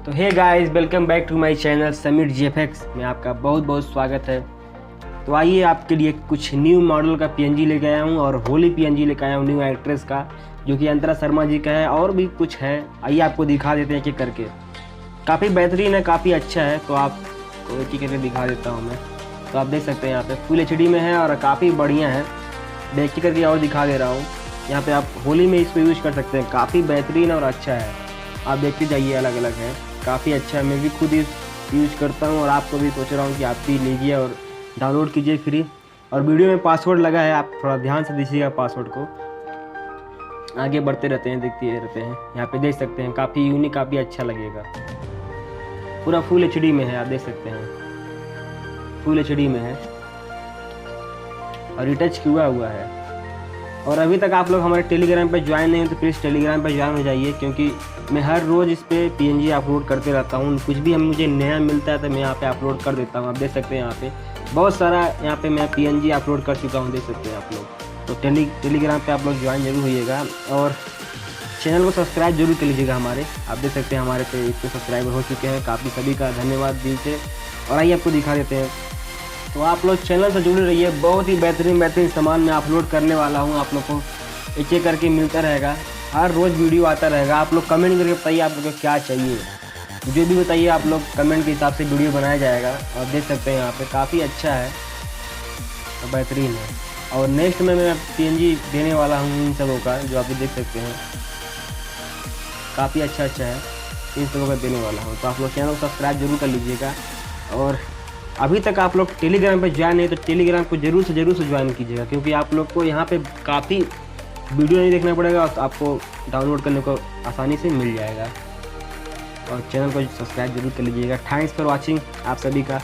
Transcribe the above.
तो hey guys, welcome back to my channel Sameer GFX में आपका बहुत बहुत स्वागत है। तो आइए आपके लिए कुछ न्यू मॉडल का पीएनजी लेके आया हूँ और होली पीएनजी लेके आया हूँ न्यू एक्ट्रेस का, जो कि अंतरा शर्मा जी का है। और भी कुछ है, आइए आपको दिखा देते हैं एक एक करके। काफ़ी बेहतरीन है, काफ़ी अच्छा है, तो आपको एक एक करके दिखा देता हूँ मैं। तो आप देख सकते हैं यहाँ पे फुल एचडी में है और काफ़ी बढ़िया है। मैं एक एक करके और दिखा दे रहा हूँ। यहाँ पे आप होली में इसको यूज़ कर सकते हैं, काफ़ी बेहतरीन और अच्छा है। आप देखते जाइए, अलग अलग है, काफ़ी अच्छा है। मैं भी खुद यूज़ करता हूँ और आपको भी सोच रहा हूँ कि आप भी लीजिए और डाउनलोड कीजिए फ्री। और वीडियो में पासवर्ड लगा है, आप थोड़ा ध्यान से दीजिएगा पासवर्ड को। आगे बढ़ते रहते हैं, देखते रहते हैं। यहाँ पे देख सकते हैं, काफ़ी यूनिक, काफ़ी अच्छा लगेगा। पूरा फुल एचडी में है, आप देख सकते हैं, फुल एचडी में है और रिटच किया हुआ है। और अभी तक आप लोग हमारे टेलीग्राम पे ज्वाइन नहीं हो तो प्लीज़ टेलीग्राम पे ज्वाइन हो जाइए, क्योंकि मैं हर रोज़ इस पर पीएनजी अपलोड करते रहता हूँ। कुछ भी मुझे नया मिलता है तो मैं यहाँ पे अपलोड कर देता हूँ। आप देख सकते हैं यहाँ पे बहुत सारा, यहाँ पे मैं पीएनजी अपलोड कर चुका हूँ, देख सकते हैं आप लोग। तो टेलीग्राम पे आप लोग ज्वाइन जरूर होइएगा और चैनल को सब्सक्राइब जरूर कर लीजिएगा हमारे। आप देख सकते हैं हमारे पे 100 सब्सक्राइबर हो चुके हैं, काफ़ी सभी का धन्यवाद दिल से। और आइए आपको दिखा देते हैं। तो आप लोग चैनल से जुड़े रहिए, बहुत ही बेहतरीन सामान मैं अपलोड करने वाला हूँ। आप लोग को एक एक करके मिलता रहेगा, हर रोज़ वीडियो आता रहेगा। आप लोग कमेंट करके बताइए आप लोग को क्या चाहिए, मुझे भी बताइए, आप लोग कमेंट के हिसाब से वीडियो बनाया जाएगा। और देख सकते हैं यहाँ पे काफ़ी अच्छा है और बेहतरीन है। और नेक्स्ट में मैं पीएनजी देने वाला हूँ इन सबों का, जो आप देख सकते हैं, काफ़ी अच्छा है, इन सबों का देने वाला हूँ। तो आप लोग चैनल को सब्सक्राइब जरूर कर लीजिएगा। और अभी तक आप लोग टेलीग्राम पे ज्वाइन नहीं तो टेलीग्राम को जरूर से ज्वाइन कीजिएगा, क्योंकि आप लोग को यहाँ पे काफ़ी वीडियो नहीं देखना पड़ेगा, आपको डाउनलोड करने को आसानी से मिल जाएगा। और चैनल को सब्सक्राइब जरूर कर लीजिएगा। थैंक्स फॉर वॉचिंग आप सभी का।